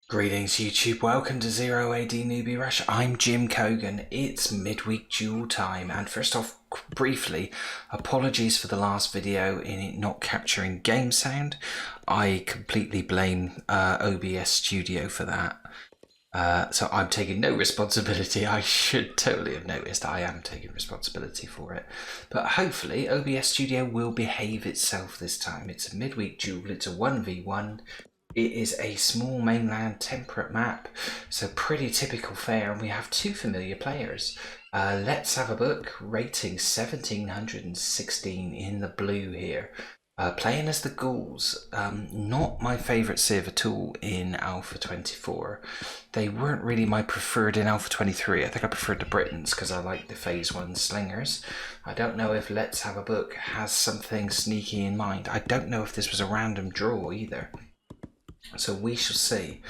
Greetings YouTube, welcome to 0AD Newbie Rush. I'm Jim Kogan. It's midweek duel time, and first off, briefly, apologies for the last video in it not capturing game sound. I completely blame OBS Studio for that. So I'm taking no responsibility. I should totally have noticed. I am taking responsibility for it. But hopefully OBS Studio will behave itself this time. It's a midweek duel, it's a 1v1. It is a small mainland temperate map, so pretty typical fare, and we have two familiar players. Let's have a book, rating 1716 in the blue here. Playing as the Ghouls, not my favourite civ at all in Alpha 24. They weren't really my preferred in Alpha 23. I think I preferred the Britons because I like the Phase 1 slingers. I don't know if Let's Have a Book has something sneaky in mind. I don't know if this was a random draw either. So we shall see.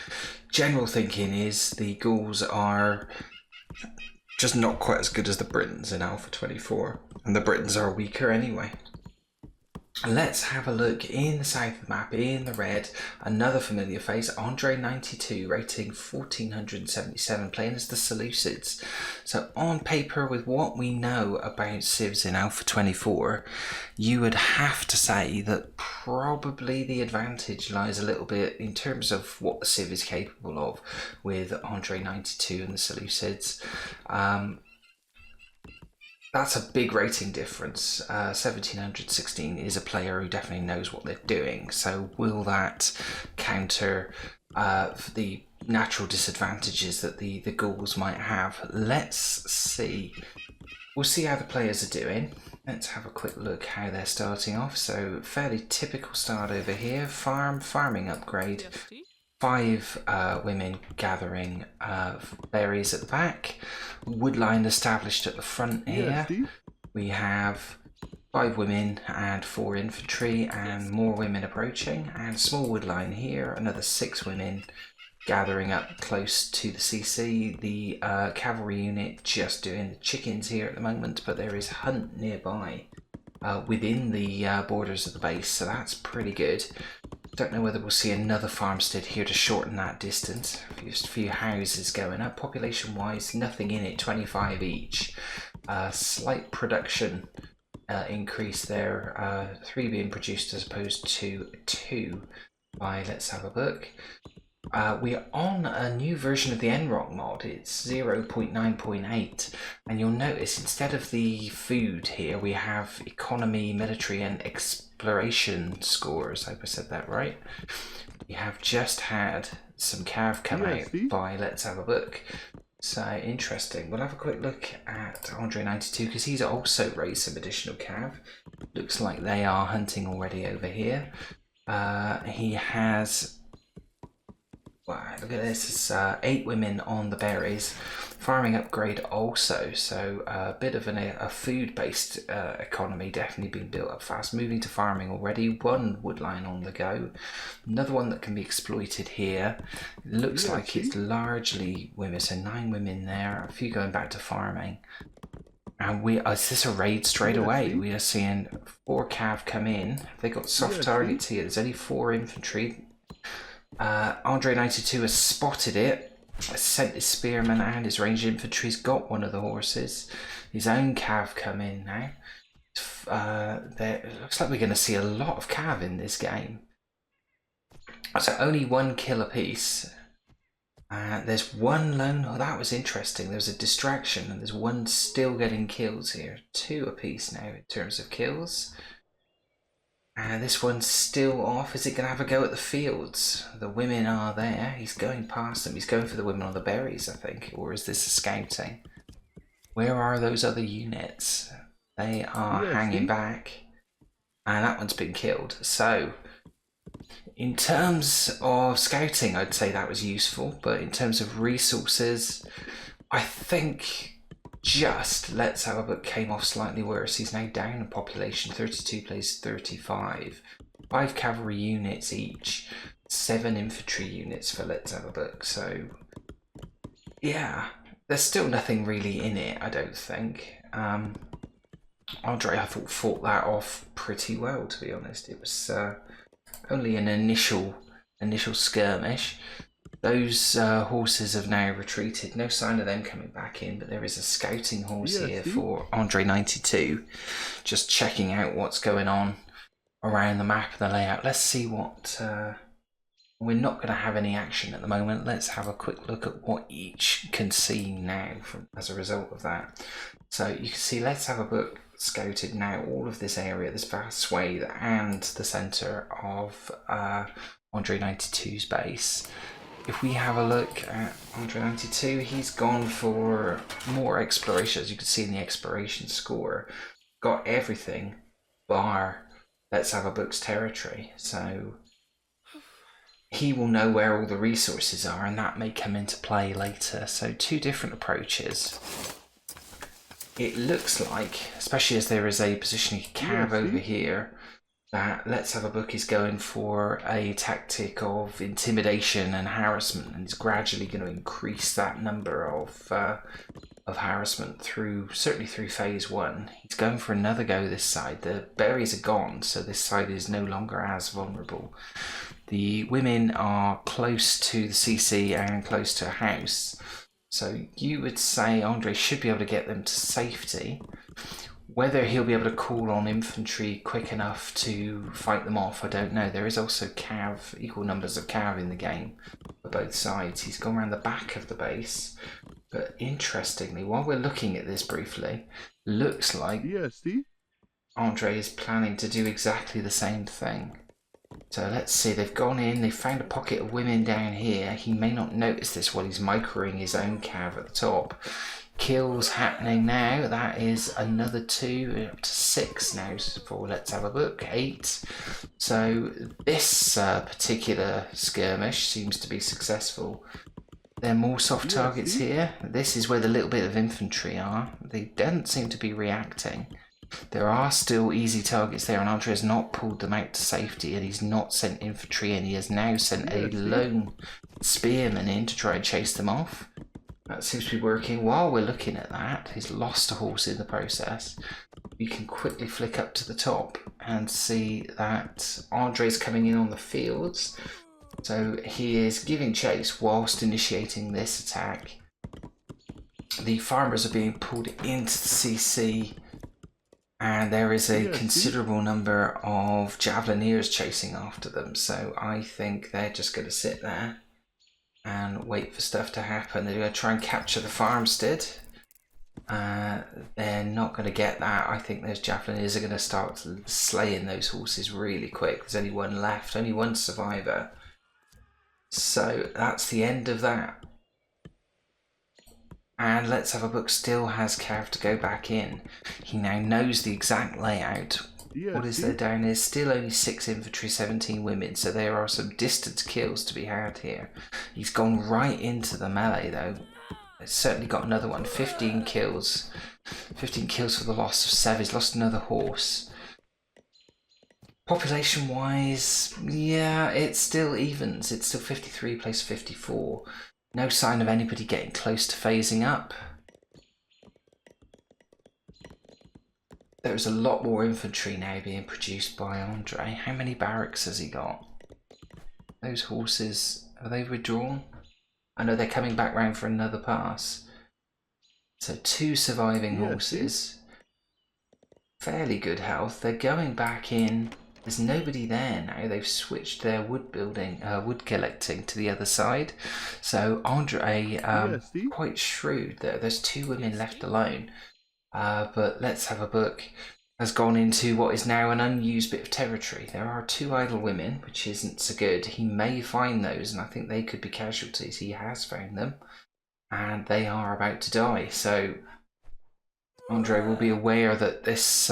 General thinking is the Ghouls are just not quite as good as the Britons in Alpha 24, and the Britons are weaker anyway. Let's have a look in the south of the map, in the red, another familiar face, Andre92, rating 1477, playing as the Seleucids. So on paper, with what we know about civs in Alpha 24, you would have to say that probably the advantage lies a little bit in terms of what the civ is capable of with Andre92 and the Seleucids. That's a big rating difference. 1716 is a player who definitely knows what they're doing. So will that counter the natural disadvantages that the Ghouls might have? Let's see. We'll see how the players are doing. Let's have a quick look how they're starting off. So fairly typical start over here. Farming upgrade. 5 women gathering berries at the back. Woodline established at the front here. We have 5 women and 4 infantry and more women approaching, and small woodline here, another 6 women gathering up close to the CC. The cavalry unit just doing the chickens here at the moment, but there is hunt nearby within the borders of the base, so that's pretty good. Don't know whether we'll see another farmstead here to shorten that distance. Just a few houses going up. Population wise, nothing in it, 25 each. Slight production increase there, 3 being produced as opposed to 2 by Let's Have a Look. We are on a new version of the NROC mod. It's 0.9.8, and you'll notice instead of the food here we have economy, military and exploration scores. I hope I said that right. We have just had some cav come out by Let's Have a Look. So interesting. We'll have a quick look at Andre92 because he's also raised some additional cav. Looks like they are hunting already over here. He has... Wow, look at this, it's 8 women on the berries. Farming upgrade also, so a bit of a food-based economy definitely being built up fast. Moving to farming already, 1 woodline on the go. Another one that can be exploited here. It looks like it's largely women, so 9 women there, a few going back to farming. And is this a raid straight away? We are seeing 4 cav come in. They got soft targets here, there's only 4 infantry. Andre92 has spotted it, has sent his spearman and his ranged infantry's got one of the horses. His own cav come in now. It looks like we're going to see a lot of cav in this game. So only 1 kill apiece. There's 1 lone, oh that was interesting, there was a distraction and there's 1 still getting kills here. 2 apiece now in terms of kills. And this one's still off. Is it going to have a go at the fields? The women are there. He's going past them. He's going for the women on the berries, I think. Or is this a scouting? Where are those other units? They are hanging back. And that one's been killed. So, in terms of scouting, I'd say that was useful. But in terms of resources, I think... Let's Have a Look came off slightly worse. He's now down in population, 32 plays 35. 5 cavalry units each, 7 infantry units for Let's Have a Look. So yeah, there's still nothing really in it, I don't think. Andre, I thought, fought that off pretty well, to be honest. It was only an initial skirmish. Those horses have now retreated. No sign of them coming back in, but there is a scouting horse here for Andre 92, just checking out what's going on around the map and the layout. Let's see what... we're not going to have any action at the moment. Let's have a quick look at what each can see now as a result of that. So you can see Let's Have a Book scouted now all of this area, this vast swathe, and the centre of Andre 92's base. If we have a look at Andre 92, he's gone for more exploration, as you can see in the exploration score. Got everything bar Let's Have a Book's territory. So he will know where all the resources are, and that may come into play later. So two different approaches. It looks like, especially as there is a positioning cav over here, that Let's Have a Book is going for a tactic of intimidation and harassment, and is gradually going to increase that number of harassment certainly through phase 1. He's going for another go this side. The berries are gone, so this side is no longer as vulnerable. The women are close to the CC and close to a house, so you would say Andre should be able to get them to safety. Whether he'll be able to call on infantry quick enough to fight them off, I don't know. There is also cav, equal numbers of cav in the game for both sides. He's gone around the back of the base, but interestingly, while we're looking at this briefly, looks like Andre is planning to do exactly the same thing. So let's see, they've gone in, they've found a pocket of women down here. He may not notice this while he's microing his own cav at the top. Kills happening now. That is another 2, up to 6 now for Let's Have a Book, 8. So this particular skirmish seems to be successful. There are more soft targets here. This is where the little bit of infantry are. They don't seem to be reacting. There are still easy targets there, and Andre has not pulled them out to safety, and he's not sent infantry in. He has now sent a lone spearman in to try and chase them off. That seems to be working. While we're looking at that, he's lost a horse in the process. We can quickly flick up to the top and see that Andre's coming in on the fields. So he is giving chase whilst initiating this attack. The farmers are being pulled into the CC, and there is a considerable number of javelineers chasing after them. So I think they're just going to sit there and wait for stuff to happen. They're going to try and capture the farmstead. They're not going to get that. I think those javelineers are going to start slaying those horses really quick. There's only one left, only one survivor. So that's the end of that. And Let's Have a Book still has cav to go back in. He now knows the exact layout. What is there down here? Still only 6 infantry, 17 women, so there are some distance kills to be had here. He's gone right into the melee though. It's certainly got another one. 15 kills. 15 kills for the loss of 7. He's lost another horse. Population wise, yeah, it still evens. It's still 53 plays 54. No sign of anybody getting close to phasing up. There's a lot more infantry now being produced by Andre. How many barracks has he got? Those horses, are they withdrawn? I know they're coming back round for another pass. So 2 surviving horses. Fairly good health. They're going back in. There's nobody there now. They've switched their wood collecting to the other side. So Andre, quite shrewd there. There's 2 women left alone. But Let's Have a Book has gone into what is now an unused bit of territory. There are 2 idle women, which isn't so good. He may find those, and I think they could be casualties. He has found them, and they are about to die. So Andre will be aware that this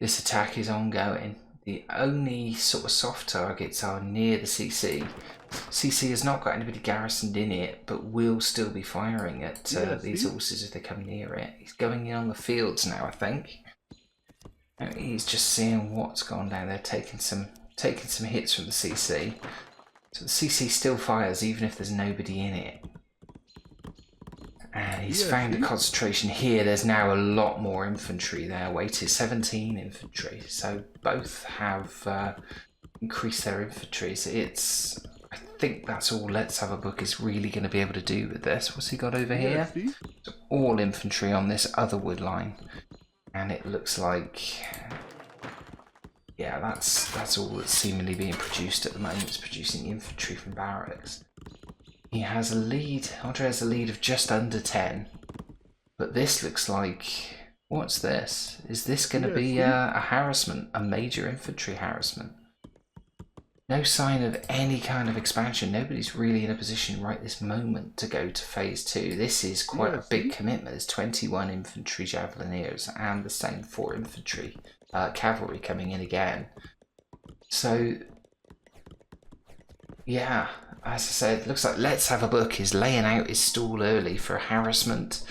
attack is ongoing. The only sort of soft targets are near the CC. CC has not got anybody garrisoned in it, but will still be firing at these horses if they come near it. He's going in on the fields now, I think. He's just seeing what's gone down there, taking some hits from the CC. So the CC still fires even if there's nobody in it. And he's found a concentration here. There's now a lot more infantry there waiting. 17 infantry. So both have increased their infantry. So it's, I think that's all Let's Have a Book is really going to be able to do with this. What's he got over here? see? So all infantry on this other wood line. And it looks like, yeah, that's all that's seemingly being produced at the moment. It's producing infantry from barracks. He has a lead, Andre has a lead of just under 10. But this looks like, what's this? Is this going to be a harassment, a major infantry harassment? No sign of any kind of expansion. Nobody's really in a position right this moment to go to phase 2. This is quite a big commitment. There's 21 infantry javelineers and the same 4 infantry cavalry coming in again. So, yeah, as I said, it looks like Let's Have a Book is laying out his stall early for harassment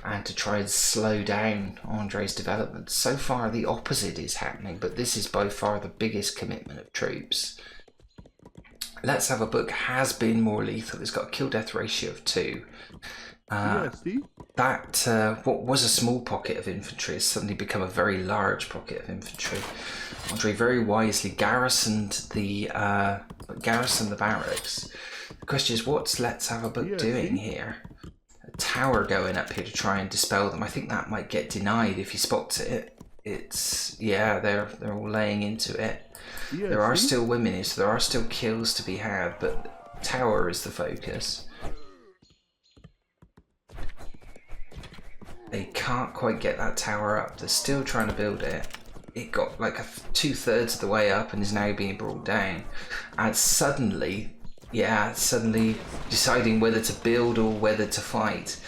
and to try and slow down Andre's development. So far, the opposite is happening, but this is by far the biggest commitment of troops. Let's Have a Book has been more lethal. It's got a kill-death ratio of 2. That what was a small pocket of infantry has suddenly become a very large pocket of infantry. Andre very wisely garrisoned the barracks. The question is, what's Let's Have a Book doing here? A tower going up here to try and dispel them. I think that might get denied if he spots it. It's, yeah, they're all laying into it. There are still women here, so there are still kills to be had, but tower is the focus. They can't quite get that tower up. They're still trying to build it. It got like 2/3 of the way up and is now being brought down. And suddenly deciding whether to build or whether to fight,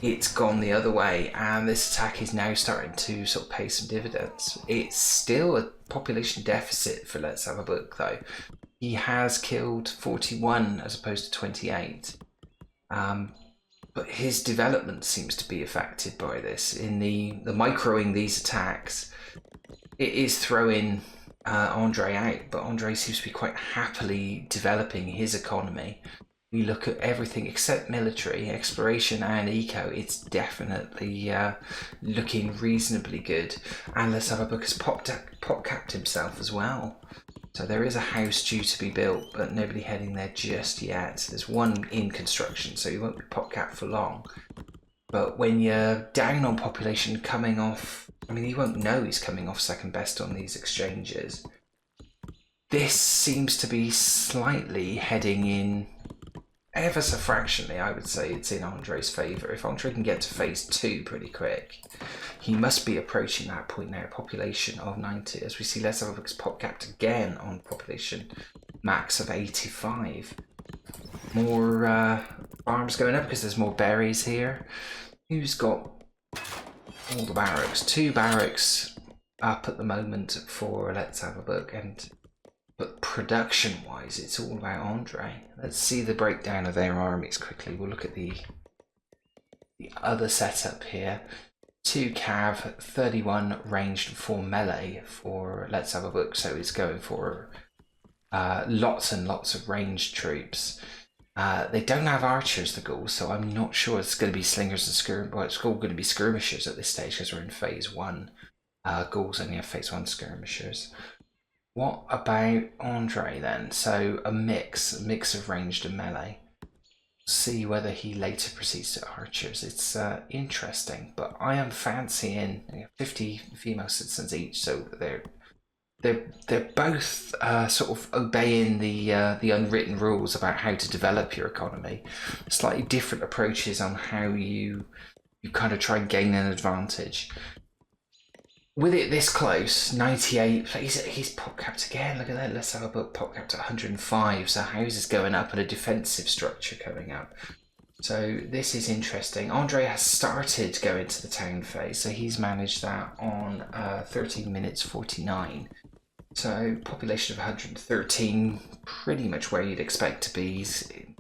it's gone the other way, and this attack is now starting to sort of pay some dividends. It's still a population deficit for Let's Have a Book, though. He has killed 41 as opposed to 28. But his development seems to be affected by this. In the microing these attacks, it is throwing Andre out, but Andre seems to be quite happily developing his economy. We look at everything except military, exploration and eco, it's definitely looking reasonably good. And Let's Have a Book has pop-capped himself as well. So there is a house due to be built, but nobody heading there just yet. There's one in construction, so he won't be pop-capped for long. But when you're down on population coming off, I mean, he won't know he's coming off second best on these exchanges. This seems to be slightly heading in, ever so fractionally, I would say it's in Andre's favour. If Andre can get to phase 2 pretty quick, he must be approaching that point now. Population of 90. As we see, Let's Have a Book's pop-capped again on population max of 85. More farms going up because there's more berries here. Who's got all the barracks? 2 barracks up at the moment for Let's Have a Book, but production-wise, it's all about Andre. Let's see the breakdown of their armies quickly. We'll look at the other setup here. 2 cav, 31 ranged, 4 melee for Let's Have a Book. So it's going for lots and lots of ranged troops. They don't have archers, the Gauls, so I'm not sure it's going to be slingers and skirmishers. Well, it's all going to be skirmishers at this stage because we're in phase 1. Gauls only have phase 1 skirmishers. What about Andre then? So a mix of ranged and melee. See whether he later proceeds to archers. It's interesting, but I am fancying 50 female citizens each, so they're both sort of obeying the unwritten rules about how to develop your economy. Slightly different approaches on how you kind of try and gain an advantage. With it this close, 98, he's pop-capped again. Look at that. Let's Have a Book pop-capped at 105. So houses going up and a defensive structure coming up. So this is interesting. Andre has started going to the town phase, so he's managed that on 13 minutes 49. So population of 113, pretty much where you'd expect to be.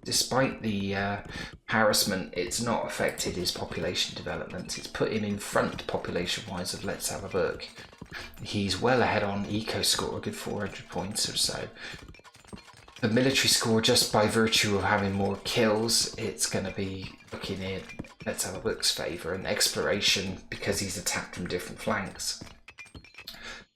Despite the harassment, it's not affected his population development. It's put him in front population-wise of Let's Have a Book. He's well ahead on eco score, a good 400 points or so. The military score, just by virtue of having more kills, it's going to be looking in Let's Have a Book's favour, and exploration because he's attacked from different flanks.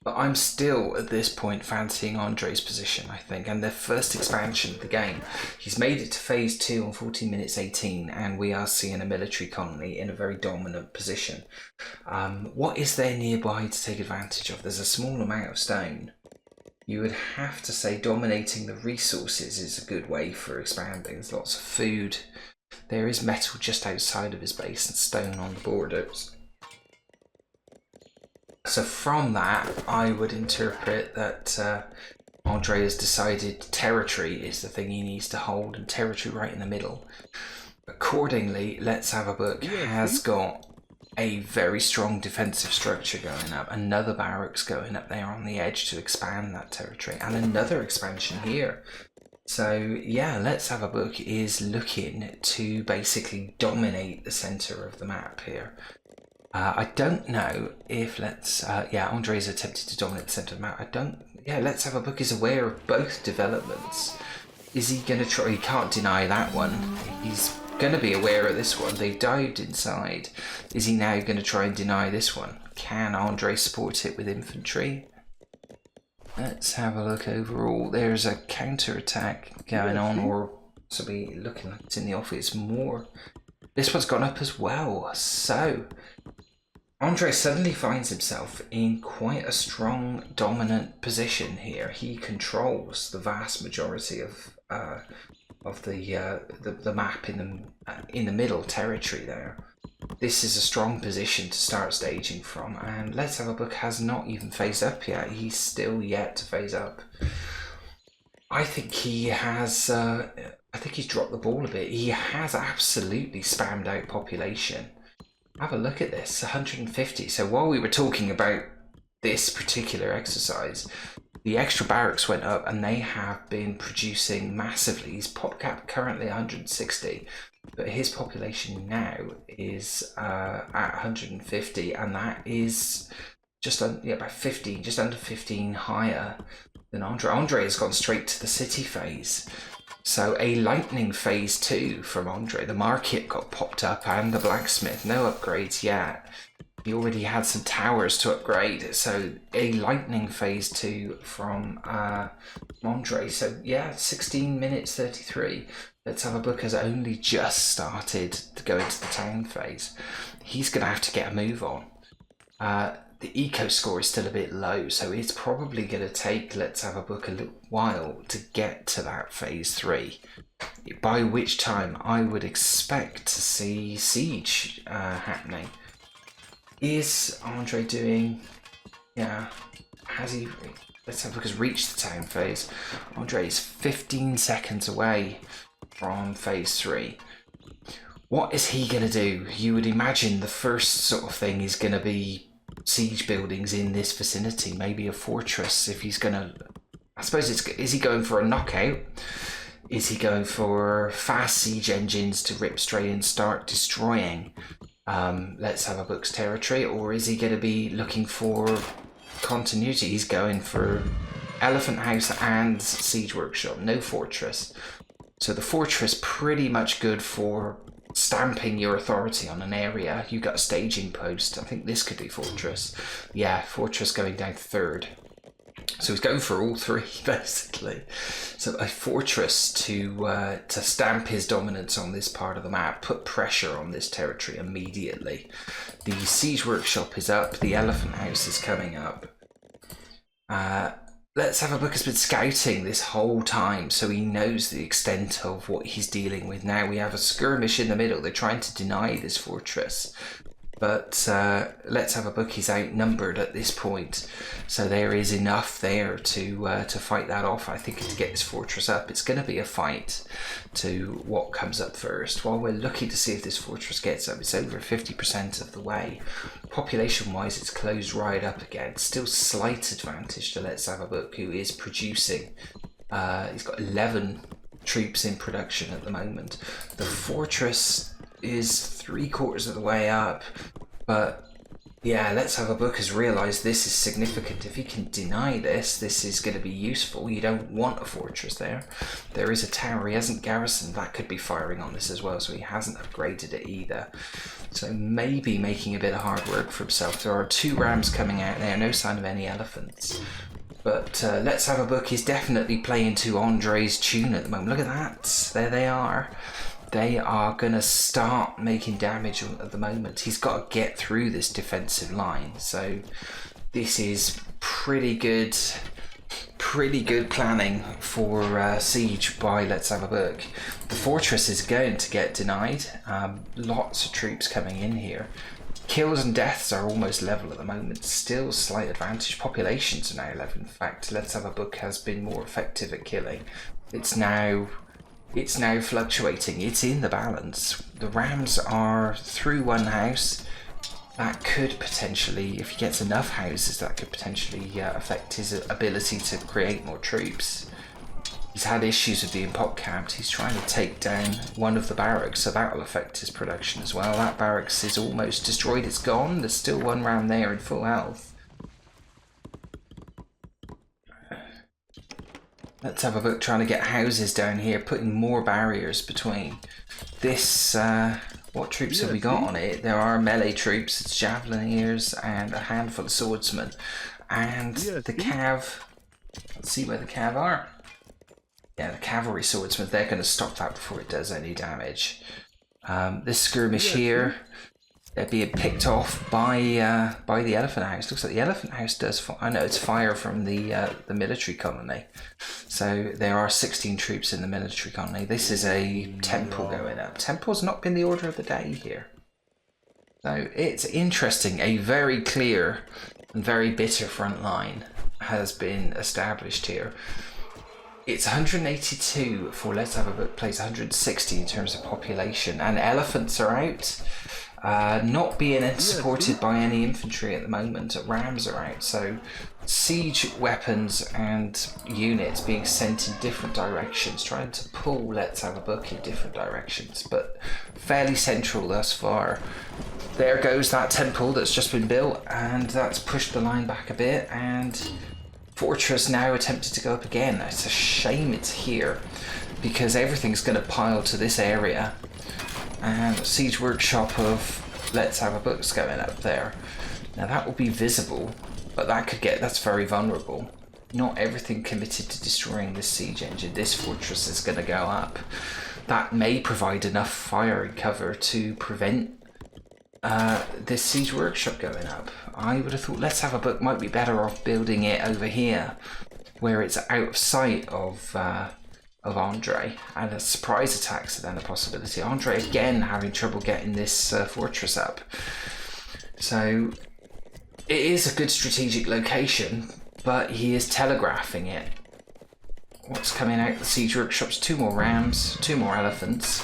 But I'm still, at this point, fancying Andre's position, I think, and the first expansion of the game. He's made it to phase 2 on 14 minutes 18, and we are seeing a military colony in a very dominant position. What is there nearby to take advantage of? There's a small amount of stone. You would have to say dominating the resources is a good way for expanding. There's lots of food. There is metal just outside of his base and stone on the borders. So from that, I would interpret that Andre has decided territory is the thing he needs to hold, and territory right in the middle. Accordingly, Let's Have a Book has got a very strong defensive structure going up, another barracks going up there on the edge to expand that territory, and another expansion here. So yeah, Let's Have a Book is looking to basically dominate the center of the map here. I don't know if Andre's attempted to dominate the center of the map. Let's Have a Book is aware of both developments. Is he going to try? He can't deny that one. He's going to be aware of this one. They've dived inside. Is he now going to try and deny this one? Can Andre support it with infantry? Let's have a look overall. There's a counter-attack going on, or somebody looking like it's in the office more. This one's gone up as well. So Andre suddenly finds himself in quite a strong, dominant position here. He controls the vast majority of the map in the middle territory there. This is a strong position to start staging from, and Let's Have a Book has not even phased up yet. He's still yet to phase up. I think he has. I think he's dropped the ball a bit. He has absolutely spammed out population. Have a look at this, 150. So while we were talking about this particular exercise, the extra barracks went up and they have been producing massively. His pop cap currently 160, but his population now is at 150, and that is just about 15, just under 15 higher than Andre. Andre has gone straight to the city phase. So a lightning phase 2 from Andre. The market got popped up and the blacksmith. No upgrades yet. He already had some towers to upgrade. So a lightning phase 2 from Andre. So yeah, 16 minutes 33. Let's Have a Book has only just started to go into the town phase. He's going to have to get a move on. The eco score is still a bit low, so it's probably going to take Let's Have a Book a little while to get to that phase 3, by which time I would expect to see siege happening. Is Andre doing... yeah, has he... Let's Have a Book has reached the town phase. Andre is 15 seconds away from phase 3. What is he going to do? You would imagine the first sort of thing is going to be siege buildings in this vicinity, maybe a fortress. If he's gonna, I suppose is he going for a knockout? Is he going for fast siege engines to rip straight and start destroying Let's Have a Book's territory, or is he going to be looking for continuity? He's going for elephant house and siege workshop, no fortress. So the fortress pretty much good for stamping your authority on an area. You got a staging post. I think this could be fortress. Yeah, fortress going down 3rd. So he's going for all 3 basically. So a fortress to stamp his dominance on this part of the map, put pressure on this territory immediately. The siege workshop is up. The elephant house is coming up. Let's Have a Book has been scouting this whole time, so he knows the extent of what he's dealing with now. We have a skirmish in the middle. They're trying to deny this fortress, but Let's Have a Book is outnumbered at this point, so there is enough there to fight that off. I think to get this fortress up, it's going to be a fight to what comes up first. While we're looking to see if this fortress gets up, it's over 50% of the way. Population wise, it's closed right up again. Still slight advantage to Let's Have a Book, who is producing. He's got 11 troops in production at the moment. The fortress is 3/4 of the way up, but Yeah, Let's Have a Book has realised this is significant. If he can deny this, this is going to be useful. You don't want a fortress there. There is a tower. He hasn't garrisoned. That could be firing on this as well, so he hasn't upgraded it either. So maybe making a bit of hard work for himself. There are 2 rams coming out there. No sign of any elephants. But Let's Have a Book is definitely playing to Andre's tune at the moment. Look at that. There they are. They are going to start making damage at the moment. He's got to get through this defensive line. So this is pretty good planning for siege by Let's Have a Book. The fortress is going to get denied. Lots of troops coming in here. Kills and deaths are almost level at the moment. Still slight advantage. Populations are now level. In fact, Let's Have a Book has been more effective at killing. It's now fluctuating. It's in the balance. The rams are through one house. That could potentially, if he gets enough houses, that could potentially affect his ability to create more troops. He's had issues with being pop capped. He's trying to take down one of the barracks, so that will affect his production as well. That barracks is almost destroyed. It's gone. There's still 1 ram there in full health. Let's Have a Book trying to get houses down here, putting more barriers between. This, what troops have we got on it? There are melee troops, it's javelineers and a handful of swordsmen. And the cav, let's see where the cav are. Yeah, the cavalry swordsmen, they're going to stop that before it does any damage. This skirmish here, they're being picked off by the elephant house. Looks like the elephant house does. I know it's fire from the military colony. So there are 16 troops in the military colony. This is a temple going up. Temple's not been the order of the day here. So it's interesting. A very clear and very bitter front line has been established here. It's 182 for Let's Have a Book, plays 160 in terms of population, and elephants are out. Not being supported by any infantry at the moment. Rams are out, so siege weapons and units being sent in different directions, trying to pull Let's Have a Book in different directions, but fairly central thus far. There goes that temple that's just been built, and that's pushed the line back a bit, and fortress now attempted to go up again. It's a shame it's here, because everything's going to pile to this area. And siege workshop of Let's Have a Book's going up there. Now that will be visible, but that's very vulnerable. Not everything committed to destroying this siege engine. This fortress is going to go up. That may provide enough fire cover to prevent this siege workshop going up. I would have thought Let's Have a Book might be better off building it over here, where it's out of sight of Andre, and a surprise attacks are then a possibility. Andre again having trouble getting this fortress up. So it is a good strategic location, but he is telegraphing it. What's coming out of the siege workshops? 2 more rams, 2 more elephants.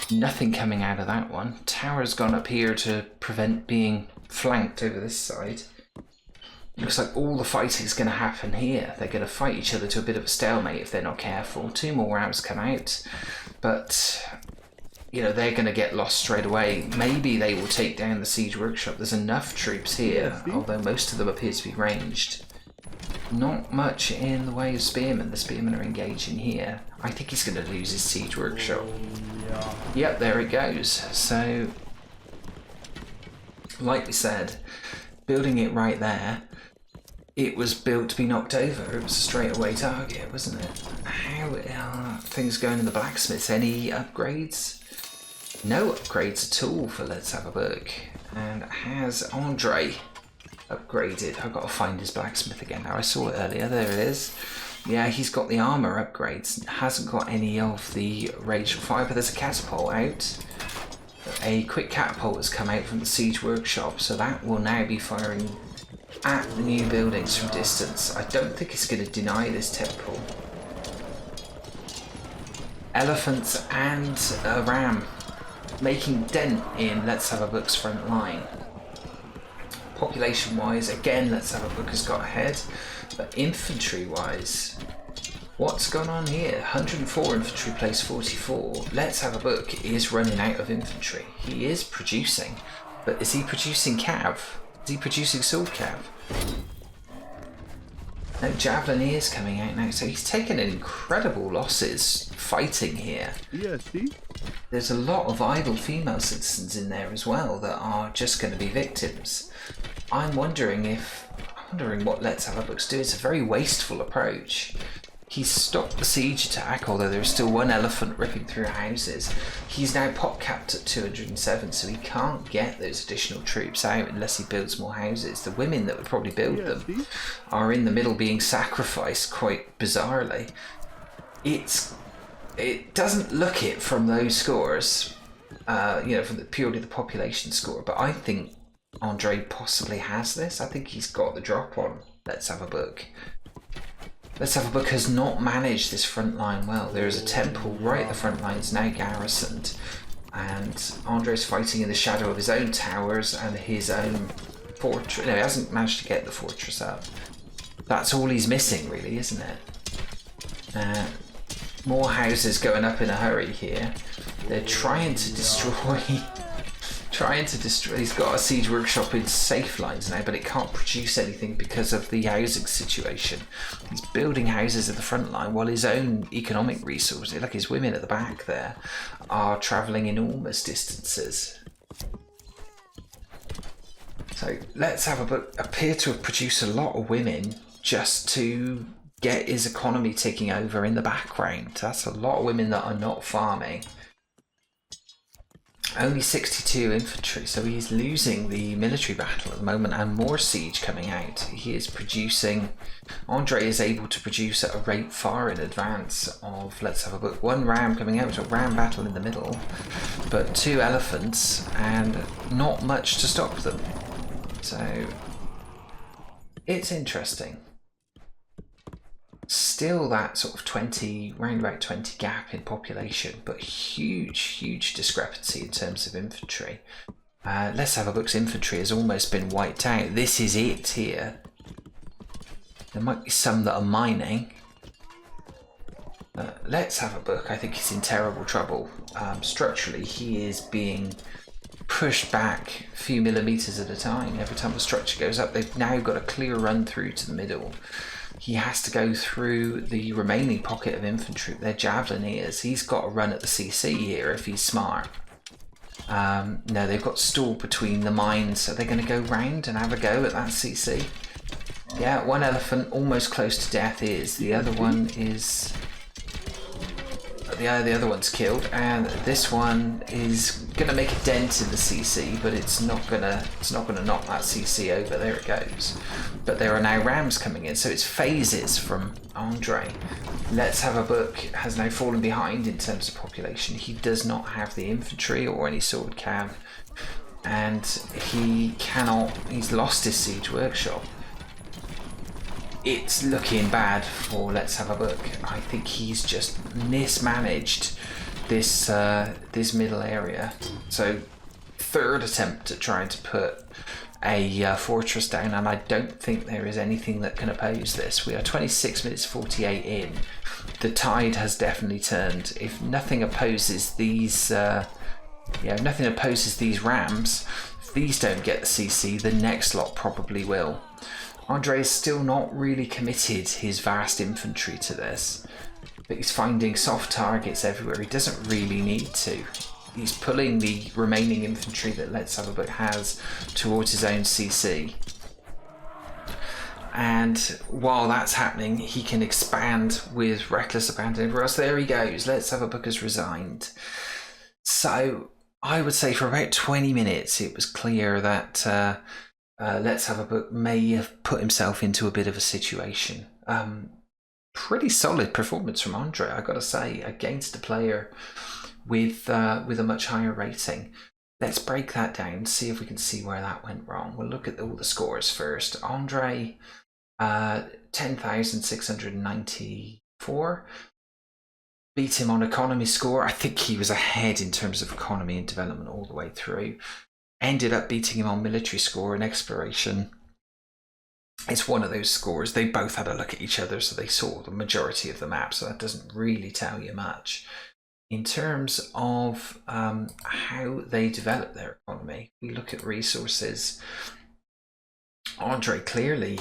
Nothing coming out of that one. Tower's gone up here to prevent being flanked over this side. Looks like all the fighting is going to happen here. They're going to fight each other to a bit of a stalemate if they're not careful. 2 more rams come out, but you know they're going to get lost straight away. Maybe they will take down the siege workshop. There's enough troops here, although most of them appear to be ranged. Not much in the way of spearmen. The spearmen are engaging here. I think he's going to lose his siege workshop. Yep, there it goes. So, like we said, building it right there, it was built to be knocked over. It was a straightaway target, wasn't it? How are things going in the blacksmiths? Any upgrades? No upgrades at all for Let's Have a Book. And has Andre upgraded? I've got to find his blacksmith again now. I saw it earlier. There it is. Yeah, he's got the armor upgrades. Hasn't got any of the rageful fire, but there's a catapult out. A quick catapult has come out from the siege workshop, so that will now be firing at the new buildings from distance. I don't think it's going to deny this temple. Elephants and a ram making dent in Let's Have a Book's front line. Population wise, again Let's Have a Book has got ahead, but infantry wise, what's going on here? 104 infantry place 44. Let's Have a Book is running out of infantry. He is producing, but is he producing cav? Is he producing sword cav? No, javelin is coming out now, so he's taken incredible losses fighting here. Yeah, see? There's a lot of idle female citizens in there as well that are just going to be victims. I'm wondering what Let's Have a Book's do. It's a very wasteful approach. He's stopped the siege attack, although there's still one elephant ripping through houses. He's now pop capped at 207, so he can't get those additional troops out unless he builds more houses. The women that would probably build them are in the middle being sacrificed quite bizarrely. It doesn't look it from those scores, from purely the population score, but I think Andre possibly has this. I think he's got the drop on Let's Have a Book. Let's Have a Book has not managed this front line well. There is a temple right at the front line, it's now garrisoned, and Andre's fighting in the shadow of his own towers and his own fortress. No, he hasn't managed to get the fortress up. That's all he's missing, really, isn't it? More houses going up in a hurry here. They're trying to destroy... He's got a siege workshop in safe lines now, but it can't produce anything because of the housing situation. He's building houses at the front line while his own economic resources, like his women at the back there, are travelling enormous distances. So Let's Have a Book appear to have produced a lot of women just to get his economy ticking over in the background. That's a lot of women that are not farming. Only 62 infantry, so he's losing the military battle at the moment, and more siege coming out. He is producing... Andre is able to produce at a rate far in advance of Let's Have a Book. One ram coming out, so a ram battle in the middle, but 2 elephants, and not much to stop them. So, it's interesting. Still that sort of round about 20 gap in population, but huge discrepancy in terms of infantry. Let's Have a Book's infantry has almost been wiped out. This is it here. There might be some that are mining. Let's Have a Book, I think, is in terrible trouble. Structurally, he is being pushed back a few millimeters at a time. Every time the structure goes up, they've now got a clear run through to the middle. He has to go through the remaining pocket of infantry. They're javeliniers. He's got to run at the CC here if he's smart. No, they've got stalled between the mines, so they're going to go round and have a go at that CC. Yeah, one elephant almost close to death is. The other one is... the other one's killed, and this one is going to make a dent in the CC, but it's not going to knock that CC over. There it goes. But there are now rams coming in, so it's phases from Andre. Let's Have a Book has now fallen behind in terms of population. He does not have the infantry or any sword cav, and he's lost his siege workshop. It's looking bad for Let's Have a Book. I think he's just mismanaged this middle area. So, third attempt at trying to put a fortress down, and I don't think there is anything that can oppose this. We are 26 minutes 48 in. The tide has definitely turned. If nothing opposes these, rams, if these don't get the CC, the next lot probably will. Andre is still not really committed his vast infantry to this, but he's finding soft targets everywhere. He doesn't really need to. He's pulling the remaining infantry that Let's Have a Book has towards his own CC. And while that's happening, he can expand with reckless abandon everywhere else. There he goes. Let's Have a Book has resigned. So I would say for about 20 minutes it was clear that Let's Have a Book may have put himself into a bit of a situation. Pretty solid performance from Andre, I gotta say, against a player with a much higher rating. Let's break that down, see if we can see where that went wrong. We'll look at all the scores first. Andre, 10,694. Beat him on economy score. I think he was ahead in terms of economy and development all the way through. Ended up beating him on military score and exploration. It's one of those scores. They both had a look at each other, so they saw the majority of the map, so that doesn't really tell you much. In terms of how they develop their economy, we look at resources. Andre clearly,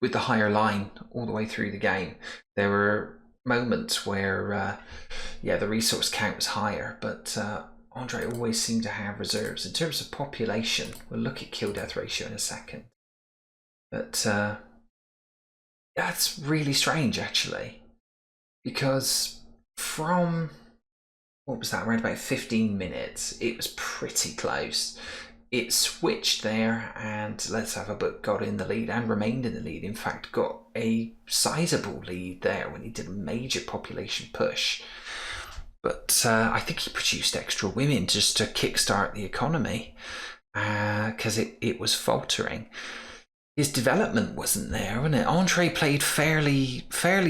with the higher line all the way through the game, there were moments where, yeah, the resource count was higher, but Andre always seemed to have reserves. In terms of population, we'll look at kill-death ratio in a second. But that's really strange, actually, because from, what was that, around about 15 minutes, it was pretty close. It switched there, and Let's Have a Book got in the lead and remained in the lead. In fact, got a sizable lead there when he did a major population push. But I think he produced extra women just to kickstart the economy, because it was faltering. His development wasn't there, wasn't it? Andre played fairly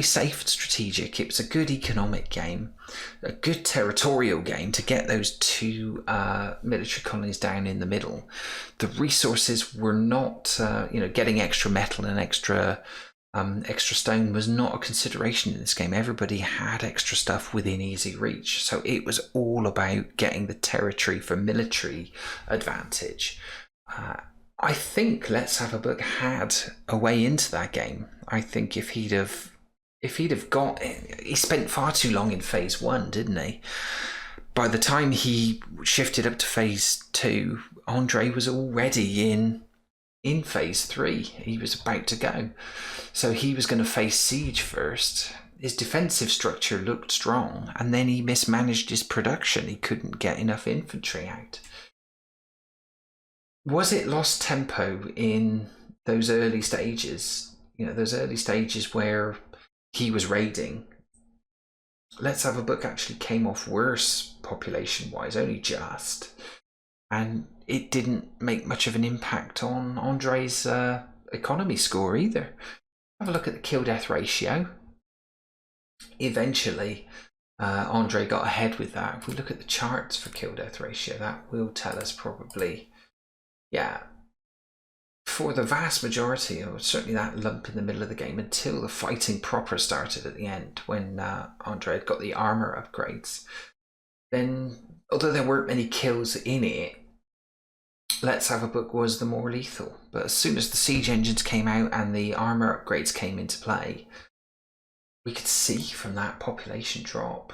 safe and strategic. It was a good economic game, a good territorial game to get those two military colonies down in the middle. The resources were not, getting extra metal and extra stone was not a consideration in this game. Everybody had extra stuff within easy reach, so it was all about getting the territory for military advantage. I think Let's Have a Book had a way into that game. I think if he'd have got it, he spent far too long in phase 1, didn't he? By the time he shifted up to phase 2, Andre was already in phase 3. He was about to go. So he was going to face siege first. His defensive structure looked strong, and then he mismanaged his production. He couldn't get enough infantry out. Was it lost tempo in those early stages? Those early stages where he was raiding. Let's Have a Book actually came off worse population-wise, only just. And it didn't make much of an impact on Andre's economy score either. Have a look at the kill-death ratio. Eventually, Andre got ahead with that. If we look at the charts for kill-death ratio, that will tell us probably... Yeah, for the vast majority, or certainly that lump in the middle of the game, until the fighting proper started at the end, when Andre had got the armor upgrades, then, although there weren't many kills in it, Let's Have a Book was the more lethal. But as soon as the siege engines came out and the armor upgrades came into play, we could see from that population drop,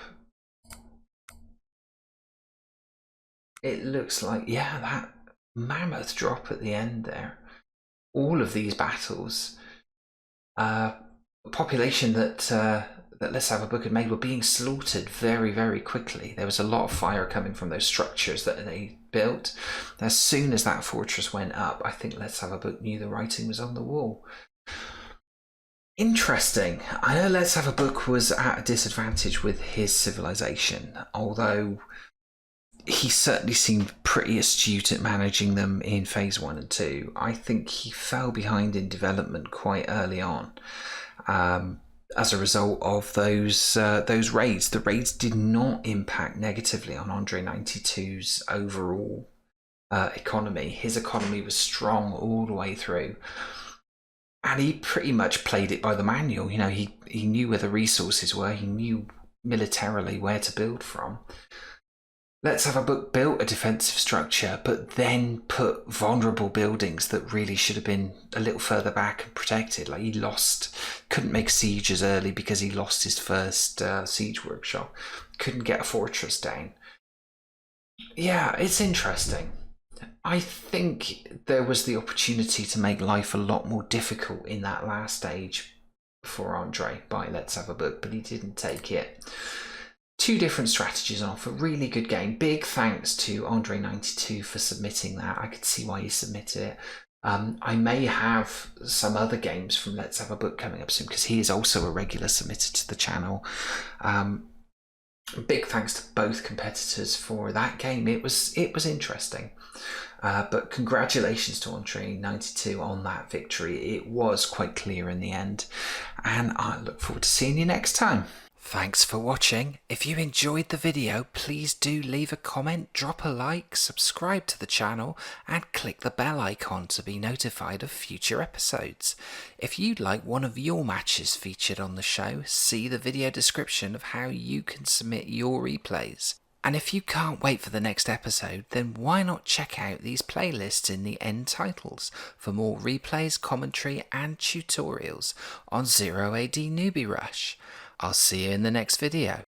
it looks like, yeah, that mammoth drop at the end there. All of these battles, population that Let's Have a Book had made were being slaughtered very, very quickly. There was a lot of fire coming from those structures that they built. As soon as that fortress went up, I think Let's Have a Book knew the writing was on the wall. Interesting. I know Let's Have a Book was at a disadvantage with his civilization, although he certainly seemed pretty astute at managing them in phase 1 and 2. I think he fell behind in development quite early on as a result of those raids. The raids did not impact negatively on Andre 92's overall economy. His economy was strong all the way through. And he pretty much played it by the manual. He knew where the resources were. He knew militarily where to build from. Let's Have a Book built a defensive structure, but then put vulnerable buildings that really should have been a little further back and protected. Like he couldn't make sieges early because he lost his first siege workshop. Couldn't get a fortress down. Yeah, it's interesting. I think there was the opportunity to make life a lot more difficult in that last stage for Andre by Let's Have a Book, but he didn't take it. Two different strategies on offer. Really good game. Big thanks to Andre92 for submitting that. I could see why he submitted it. I may have some other games from Let's Have a Book coming up soon because he is also a regular submitter to the channel. Big thanks to both competitors for that game. It was interesting. But congratulations to Andre92 on that victory. It was quite clear in the end. And I look forward to seeing you next time. Thanks for watching. If you enjoyed the video, please do leave a comment, drop a like, subscribe to the channel, and click the bell icon to be notified of future episodes. If you'd like one of your matches featured on the show, see the video description of how you can submit your replays. And if you can't wait for the next episode, then why not check out these playlists in the end titles for more replays, commentary and tutorials on 0 AD Newbie Rush. I'll see you in the next video.